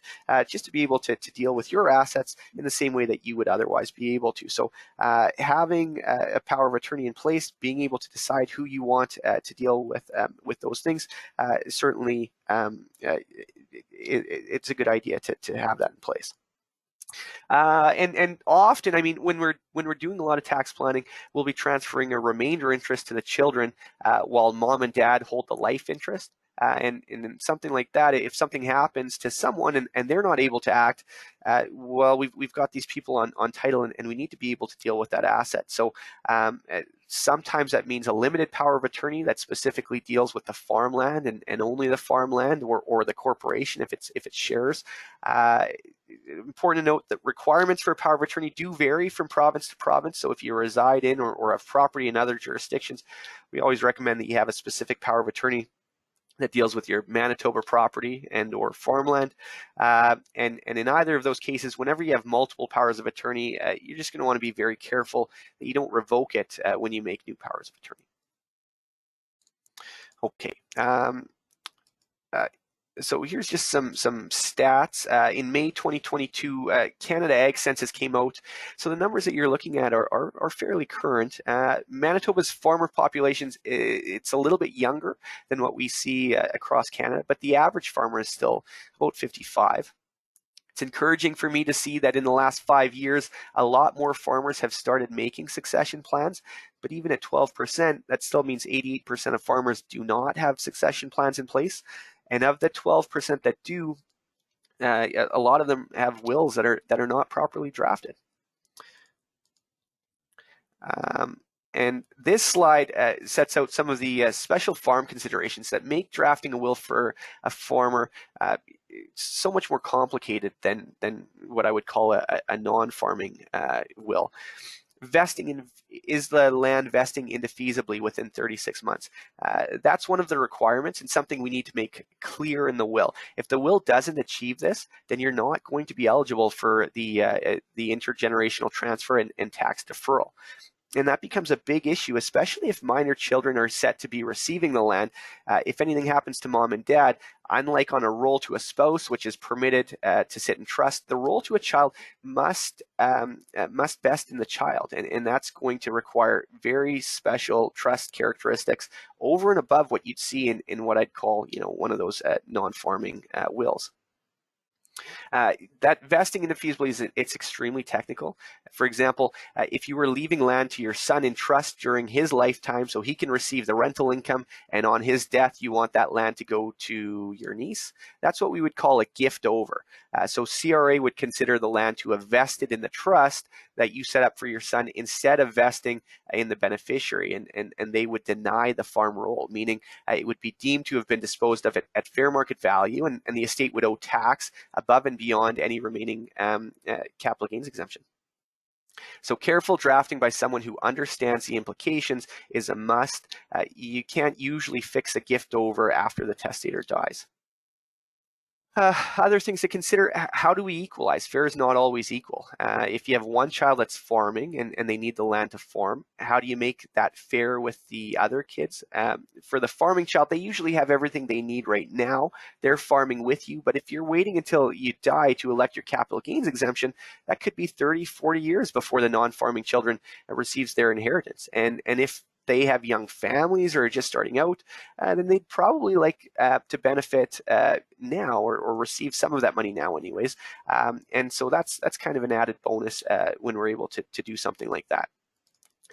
just to be able to deal with your assets in the same way that you would otherwise be able to. So having a power of attorney in place, being able to decide who you want to deal with those things, certainly it's a good idea to have that in place. And often, I mean, when we're doing a lot of tax planning, we'll be transferring a remainder interest to the children while mom and dad hold the life interest. And in something like that, if something happens to someone and they're not able to act, well, we've got these people on title, and we need to be able to deal with that asset. So sometimes that means a limited power of attorney that specifically deals with the farmland and only the farmland, or the corporation if it's shares. Important to note that requirements for a power of attorney do vary from province to province. So if you reside in or have property in other jurisdictions, we always recommend that you have a specific power of attorney that deals with your Manitoba property and or farmland. And in either of those cases, whenever you have multiple powers of attorney, you're just going to want to be very careful that you don't revoke it when you make new powers of attorney. Okay. So here's just some stats. In May 2022, Canada Ag Census came out. So the numbers that you're looking at are fairly current. Manitoba's farmer populations, it's a little bit younger than what we see across Canada, but the average farmer is still about 55. It's encouraging for me to see that in the last 5 years, a lot more farmers have started making succession plans. But even at 12%, that still means 88% of farmers do not have succession plans in place. And of the 12% that do, a lot of them have wills that are not properly drafted. And this slide sets out some of the special farm considerations that make drafting a will for a farmer so much more complicated than what I would call a non-farming will. Is the land vesting indefeasibly within 36 months? That's one of the requirements and something we need to make clear in the will. If the will doesn't achieve this, then you're not going to be eligible for the intergenerational transfer and tax deferral. And that becomes a big issue, especially if minor children are set to be receiving the land. If anything happens to mom and dad, unlike on a roll to a spouse, which is permitted to sit in trust, the roll to a child must vest in the child. And that's going to require very special trust characteristics over and above what you'd see in what I'd call, one of those non-farming wills. That vesting into feasibility it's extremely technical. For example, if you were leaving land to your son in trust during his lifetime so he can receive the rental income, and on his death you want that land to go to your niece, that's what we would call a gift over. So CRA would consider the land to have vested in the trust that you set up for your son instead of vesting in the beneficiary, and they would deny the farm roll, meaning it would be deemed to have been disposed of at fair market value, and the estate would owe tax above and beyond any remaining capital gains exemption. So careful drafting by someone who understands the implications is a must. You can't usually fix a gift over after the testator dies. Other things to consider, how do we equalize? Fair is not always equal. If you have one child that's farming and they need the land to farm, how do you make that fair with the other kids? For the farming child, they usually have everything they need right now. They're farming with you, but if you're waiting until you die to elect your capital gains exemption, that could be 30, 40 years before the non-farming children receives their inheritance. And if they have young families or are just starting out, then they'd probably like to benefit now or receive some of that money now anyways. And so that's kind of an added bonus when we're able to do something like that.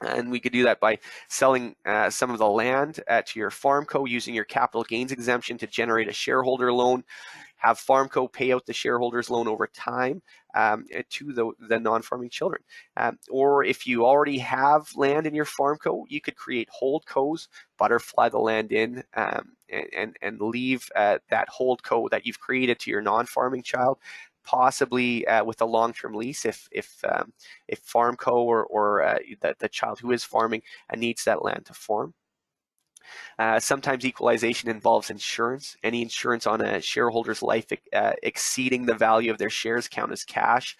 And we could do that by selling some of the land to your farmco using your capital gains exemption to generate a shareholder loan. Have farmco pay out the shareholder's loan over time to the non-farming children. Or if you already have land in your farmco, you could create holdcos, butterfly the land in, and leave that holdco that you've created to your non-farming child, possibly with a long-term lease if farmco or the child who is farming needs that land to farm. Sometimes equalization involves insurance. Any insurance on a shareholder's life exceeding the value of their shares count as cash.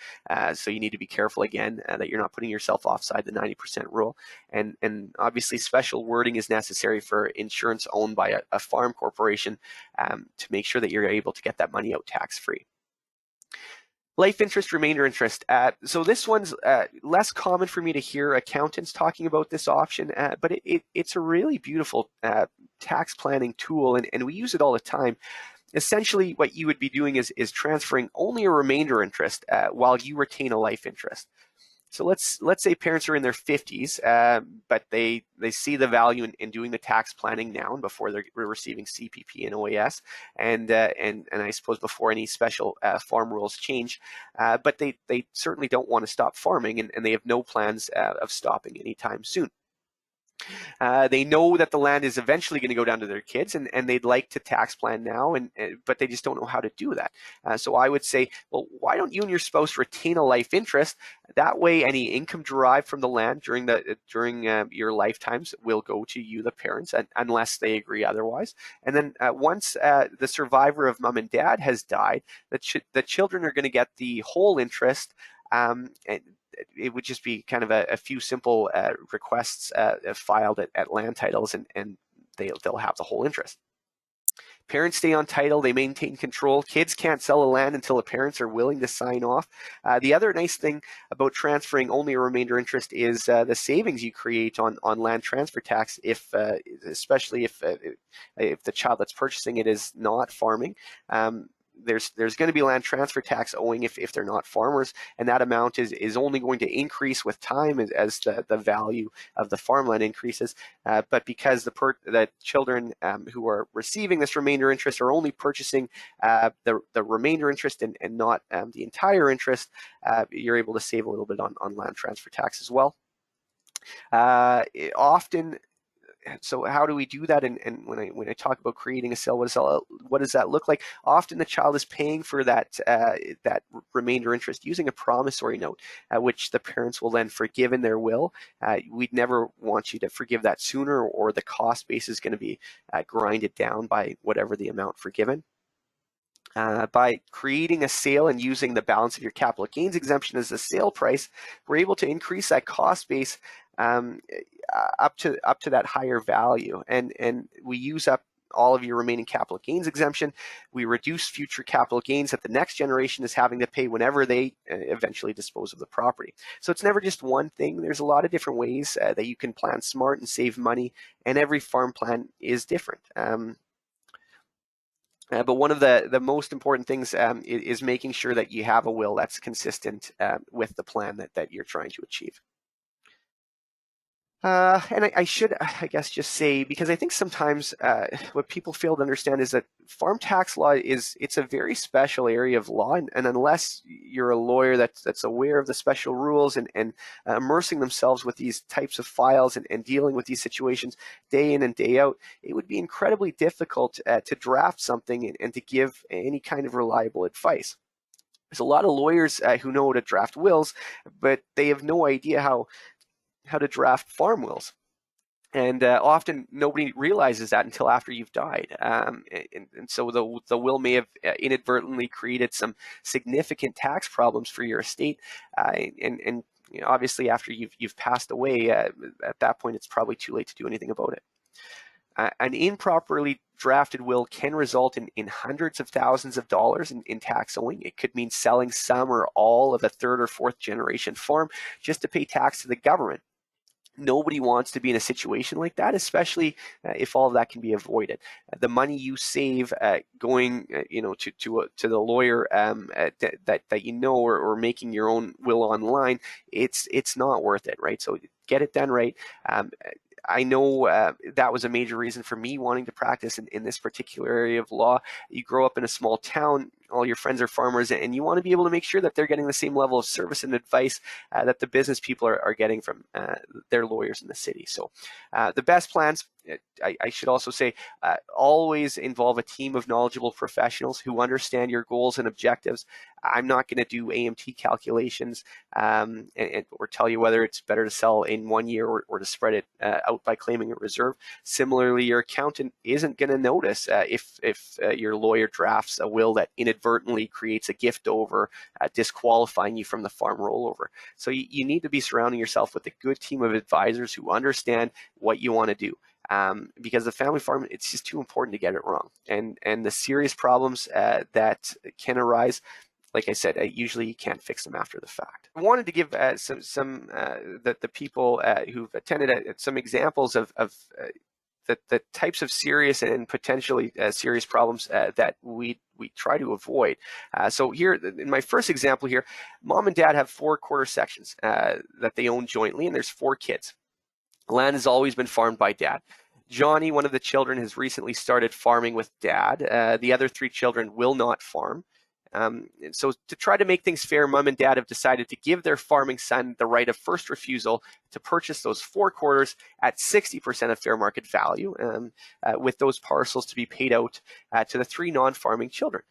So you need to be careful again that you're not putting yourself offside the 90% rule. And obviously special wording is necessary for insurance owned by a farm corporation to make sure that you're able to get that money out tax-free. Life interest, remainder interest. So this one's less common for me to hear accountants talking about this option, but it's a really beautiful tax planning tool, and we use it all the time. Essentially, what you would be doing is transferring only a remainder interest while you retain a life interest. So let's say parents are in their 50s, but they see the value in doing the tax planning now and before they're receiving CPP and OAS, and I suppose before any special farm rules change, but they certainly don't want to stop farming, and they have no plans of stopping anytime soon. They know that the land is eventually going to go down to their kids, and they'd like to tax plan now, but they just don't know how to do that. So I would say, well, why don't you and your spouse retain a life interest? That way, any income derived from the land during your lifetimes will go to you, the parents, unless they agree otherwise. And then once the survivor of mom and dad has died, the children are going to get the whole interest. It would just be kind of a few simple requests filed at land titles, and they'll have the whole interest. Parents stay on title, they maintain control. Kids can't sell a land until the parents are willing to sign off. The other nice thing about transferring only a remainder interest is the savings you create on land transfer tax, especially if the child that's purchasing it is not farming. There's going to be land transfer tax owing if they're not farmers, and that amount is only going to increase with time as the value of the farmland increases. But because the children who are receiving this remainder interest are only purchasing the remainder interest and not the entire interest, you're able to save a little bit on land transfer tax as well. Often. So how do we do that? And when I talk about creating a sale, what does that look like? Often the child is paying for that remainder interest using a promissory note, which the parents will then forgive in their will. We'd never want you to forgive that sooner, or the cost base is going to be grinded down by whatever the amount forgiven. By creating a sale and using the balance of your capital gains exemption as the sale price, we're able to increase that cost base up to that higher value, and we use up all of your remaining capital gains exemption. We reduce future capital gains that the next generation is having to pay whenever they eventually dispose of the property. So it's never just one thing. There's a lot of different ways that you can plan smart and save money, and every farm plan is different. But one of the most important things is making sure that you have a will that's consistent with the plan that you're trying to achieve. And I should, I guess, just say, because I think sometimes what people fail to understand is that farm tax law it's a very special area of law, and unless you're a lawyer that's aware of the special rules and immersing themselves with these types of files and dealing with these situations day in and day out, it would be incredibly difficult to draft something and to give any kind of reliable advice. There's a lot of lawyers who know how to draft wills, but they have no idea how to draft farm wills. And often nobody realizes that until after you've died. And so the will may have inadvertently created some significant tax problems for your estate. And you know, obviously after you've passed away, at that point it's probably too late to do anything about it. An improperly drafted will can result in hundreds of thousands of dollars in tax owing. It could mean selling some or all of a third or fourth generation farm just to pay tax to the government. Nobody wants to be in a situation like that, especially if all of that can be avoided. The money you save going, to the lawyer that you know, or making your own will online, it's not worth it, right? So get it done right. I know that was a major reason for me wanting to practice in this particular area of law. You grow up in a small town, all your friends are farmers, and you want to be able to make sure that they're getting the same level of service and advice that the business people are getting from their lawyers in the city. So the best plans, I should also say, always involve a team of knowledgeable professionals who understand your goals and objectives. I'm not going to do AMT calculations or tell you whether it's better to sell in 1 year or to spread it out by claiming a reserve. Similarly, your accountant isn't going to notice if your lawyer drafts a will that inadvertently creates a gift over, disqualifying you from the farm rollover. So you need to be surrounding yourself with a good team of advisors who understand what you want to do. Because the family farm, it's just too important to get it wrong. And the serious problems that can arise, like I said, usually you can't fix them after the fact. I wanted to give the people who've attended some examples of the types of serious and potentially serious problems that we try to avoid. So here, in my first example here, mom and dad have 4 quarter sections that they own jointly, and there's 4 kids. Land has always been farmed by dad. Johnny, one of the children, has recently started farming with dad. The other 3 children will not farm. And so to try to make things fair, mom and dad have decided to give their farming son the right of first refusal to purchase those 4 quarters at 60% of fair market value, with those parcels to be paid out to the 3 non-farming children.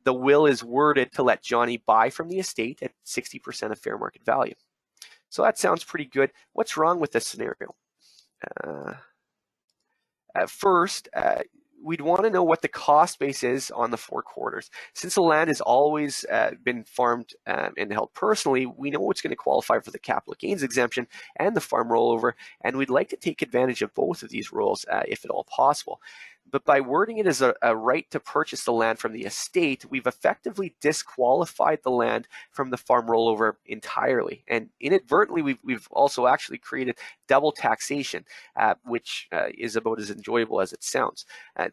The will is worded to let Johnny buy from the estate at 60% of fair market value. So that sounds pretty good. What's wrong with this scenario? First, we'd want to know what the cost base is on the 4 quarters. Since the land has always been farmed and held personally, we know it's going to qualify for the capital gains exemption and the farm rollover, and we'd like to take advantage of both of these rules if at all possible. But by wording it as a right to purchase the land from the estate, we've effectively disqualified the land from the farm rollover entirely. And inadvertently, we've also actually created double taxation, which is about as enjoyable as it sounds.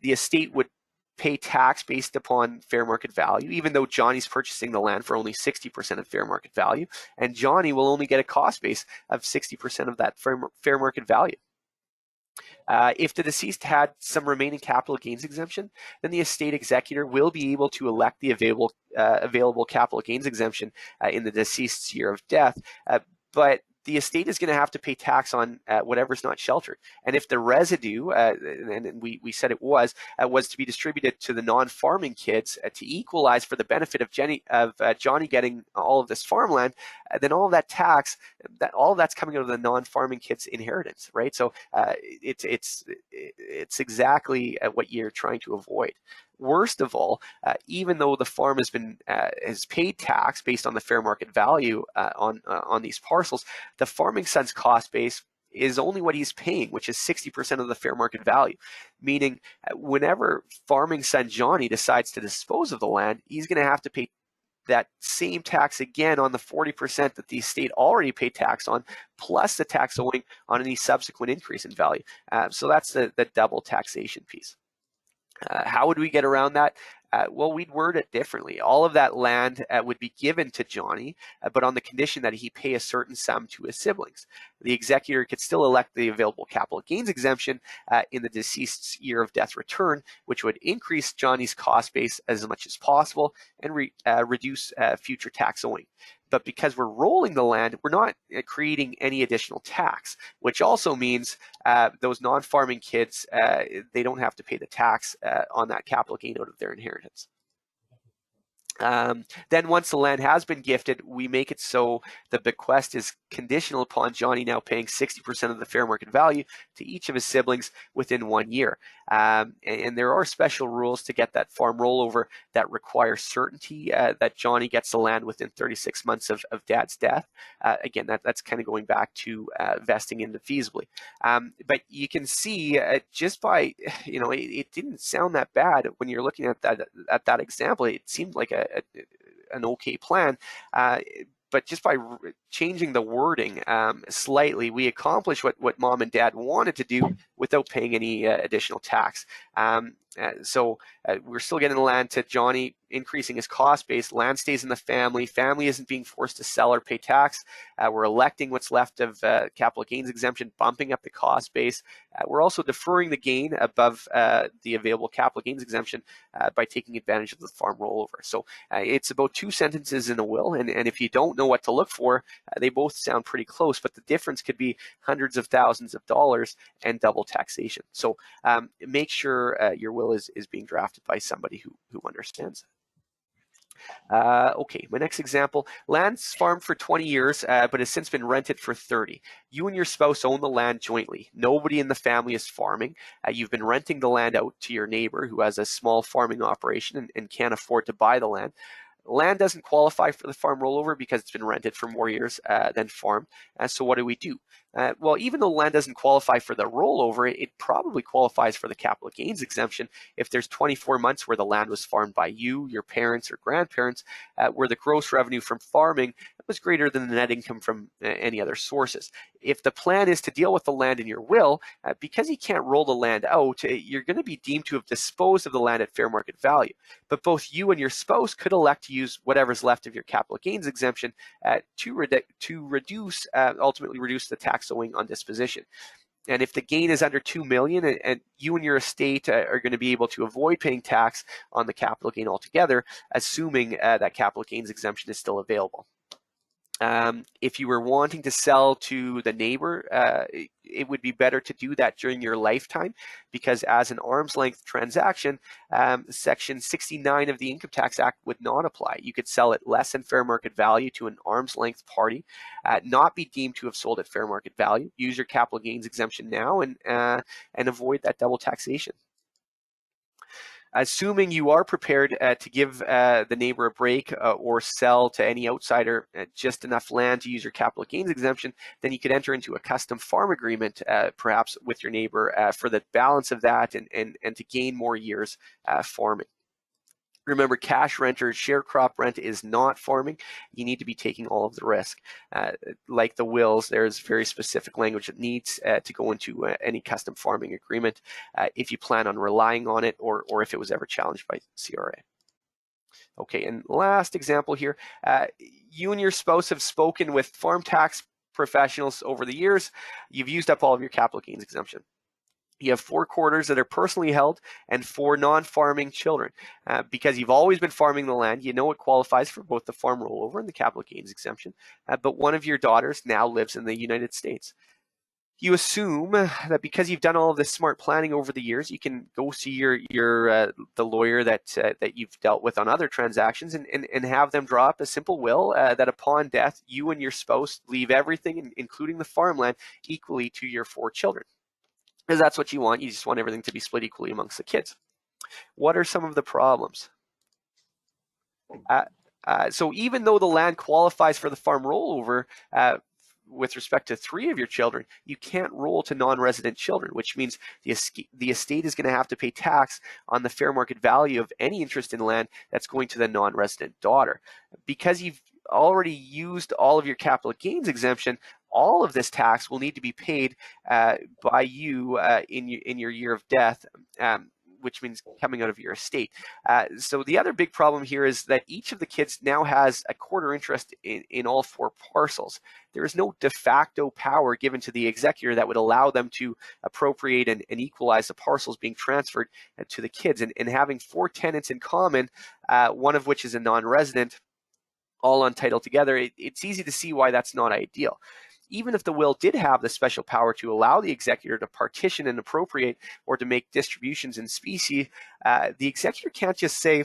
The estate would pay tax based upon fair market value, even though Johnny's purchasing the land for only 60% of fair market value, and Johnny will only get a cost base of 60% of that fair market value. If the deceased had some remaining capital gains exemption, then the estate executor will be able to elect the available capital gains exemption in the deceased's year of death. But the estate is going to have to pay tax on whatever's not sheltered. And if the residue, and we said it was to be distributed to the non-farming kids to equalize for the benefit of Johnny getting all of this farmland, then all of that tax, all of that's coming out of the non-farming kids' inheritance, right? So it's exactly what you're trying to avoid. Worst of all, even though the farm has paid tax based on the fair market value on these parcels, the farming son's cost base is only what he's paying, which is 60% of the fair market value. Meaning, whenever farming son Johnny decides to dispose of the land, he's going to have to pay that same tax again on the 40% that the estate already paid tax on, plus the tax owing on any subsequent increase in value. So that's the double taxation piece. How would we get around that? Well, we'd word it differently. All of that land would be given to Johnny, but on the condition that he pay a certain sum to his siblings. The executor could still elect the available capital gains exemption in the deceased's year of death return, which would increase Johnny's cost base as much as possible and reduce future tax owing. But because we're rolling the land, we're not creating any additional tax, which also means those non-farming kids, they don't have to pay the tax on that capital gain out of their inheritance. Then once the land has been gifted, we make it so the bequest is conditional upon Johnny now paying 60% of the fair market value to each of his siblings within 1 year. And there are special rules to get that farm rollover that require certainty that Johnny gets the land within 36 months of Dad's death. Again, that's kind of going back to vesting indefeasibly. But you can see just by, it didn't sound that bad when you're looking at that example. It seemed like an okay plan, but just by changing the wording slightly, we accomplished what Mom and Dad wanted to do without paying any additional tax. So we're still getting the land to Johnny, increasing his cost base. Land stays in the family. Family isn't being forced to sell or pay tax. We're electing what's left of capital gains exemption, bumping up the cost base. We're also deferring the gain above the available capital gains exemption by taking advantage of the farm rollover. So it's about 2 sentences in a will, and if you don't know what to look for, they both sound pretty close, but the difference could be hundreds of thousands of dollars and double taxation. So make sure your will is being drafted by somebody who understands. Okay, my next example, land's farmed for 20 years, but has since been rented for 30. You and your spouse own the land jointly. Nobody in the family is farming. You've been renting the land out to your neighbor who has a small farming operation and can't afford to buy the land. Land doesn't qualify for the farm rollover because it's been rented for more years than farmed. So what do? Well, even though land doesn't qualify for the rollover, it probably qualifies for the capital gains exemption if there's 24 months where the land was farmed by you, your parents, or grandparents, where the gross revenue from farming was greater than the net income from any other sources. If the plan is to deal with the land in your will, because you can't roll the land out, you're going to be deemed to have disposed of the land at fair market value. But both you and your spouse could elect to use whatever's left of your capital gains exemption to ultimately reduce the tax owing on disposition. And if the gain is under $2 million, and you and your estate are going to be able to avoid paying tax on the capital gain altogether, assuming that capital gains exemption is still available. If you were wanting to sell to the neighbor, it would be better to do that during your lifetime, because as an arm's length transaction, Section 69 of the Income Tax Act would not apply. You could sell at less than fair market value to an arm's length party, not be deemed to have sold at fair market value. Use your capital gains exemption now and avoid that double taxation. Assuming you are prepared to give the neighbor a break or sell to any outsider just enough land to use your capital gains exemption, then you could enter into a custom farm agreement, perhaps with your neighbor, for the balance of that and to gain more years farming. Remember, cash rent or share crop rent is not farming. You need to be taking all of the risk. Like the wills, there's very specific language that needs to go into any custom farming agreement if you plan on relying on it or if it was ever challenged by CRA. Okay, and last example here. You and your spouse have spoken with farm tax professionals over the years. You've used up all of your capital gains exemption. You have 4 quarters that are personally held and 4 non-farming children. Because you've always been farming the land, you know it qualifies for both the farm rollover and the capital gains exemption. But one of your daughters now lives in the United States. You assume that because you've done all of this smart planning over the years, you can go see the lawyer that you've dealt with on other transactions and have them draw up a simple will that upon death, you and your spouse leave everything, including the farmland, equally to your 4 children. Because that's what you want. You just want everything to be split equally amongst the kids. What are some of the problems? So even though the land qualifies for the farm rollover with respect to 3 of your children, you can't roll to non-resident children, which means the estate is going to have to pay tax on the fair market value of any interest in land that's going to the non-resident daughter. Because you've already used all of your capital gains exemption, all of this tax will need to be paid by you in your year of death, which means coming out of your estate. So the other big problem here is that each of the kids now has a quarter interest in all 4 parcels. There is no de facto power given to the executor that would allow them to appropriate and equalize the parcels being transferred to the kids. And having 4 tenants in common, one of which is a non-resident, all on title together, it's easy to see why that's not ideal. Even if the will did have the special power to allow the executor to partition and appropriate or to make distributions in specie, the executor can't just say,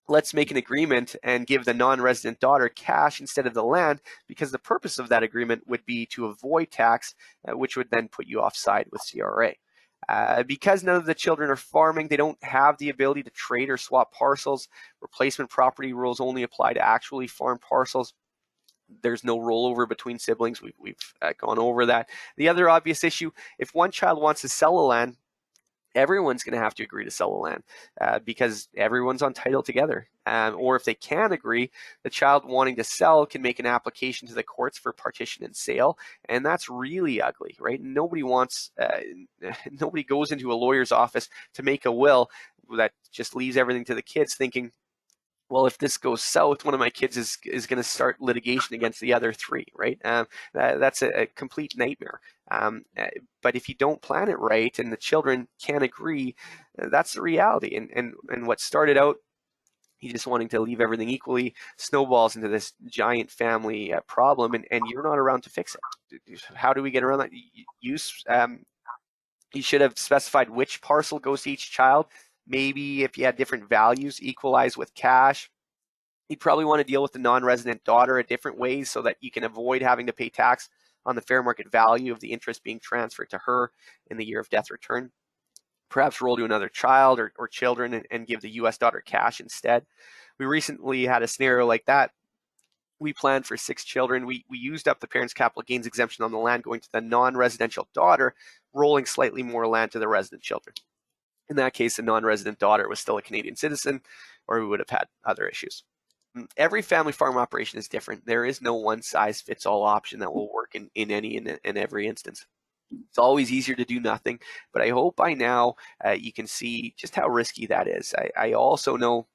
let's make an agreement and give the non-resident daughter cash instead of the land, because the purpose of that agreement would be to avoid tax, which would then put you offside with CRA. Because none of the children are farming, they don't have the ability to trade or swap parcels. Replacement property rules only apply to actually farmed parcels. There's no rollover between siblings. We've gone over that. The other obvious issue, if one child wants to sell the land, everyone's going to have to agree to sell the land because everyone's on title together. Or if they can agree, the child wanting to sell can make an application to the courts for partition and sale, and that's really ugly, right? Nobody wants, nobody goes into a lawyer's office to make a will that just leaves everything to the kids, thinking, well, if this goes south, one of my kids is going to start litigation against the other 3, right? That's a complete nightmare. But if you don't plan it right and the children can't agree, that's the reality. And what started out, he just wanting to leave everything equally, snowballs into this giant family problem, and you're not around to fix it. How do we get around that? You should have specified which parcel goes to each child. Maybe if you had different values, equalize with cash. You'd probably want to deal with the non-resident daughter a different ways so that you can avoid having to pay tax on the fair market value of the interest being transferred to her in the year of death return. Perhaps roll to another child or children and give the U.S. daughter cash instead. We recently had a scenario like that. We planned for 6 children. We used up the parents' capital gains exemption on the land going to the non-residential daughter, rolling slightly more land to the resident children. In that case, the non-resident daughter was still a Canadian citizen, or we would have had other issues. Every family farm operation is different. There is no one-size-fits-all option that will work in any and every instance. It's always easier to do nothing, but I hope by now you can see just how risky that is. I also know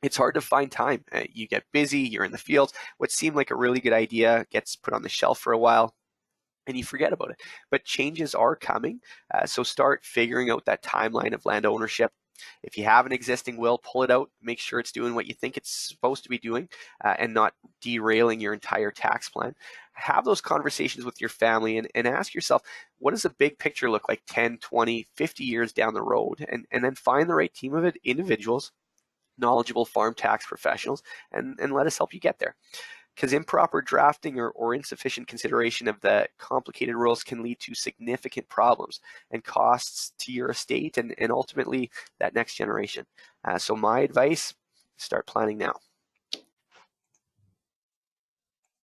it's hard to find time. You get busy, you're in the fields. What seemed like a really good idea gets put on the shelf for a while, and you forget about it. But changes are coming, so start figuring out that timeline of land ownership. If you have an existing will, pull it out, make sure it's doing what you think it's supposed to be doing and not derailing your entire tax plan. Have those conversations with your family and ask yourself, what does the big picture look like 10, 20, 50 years down the road? And then find the right team of individuals, knowledgeable farm tax professionals, and let us help you get there. Because improper drafting or insufficient consideration of the complicated rules can lead to significant problems and costs to your estate and ultimately that next generation. So my advice, start planning now.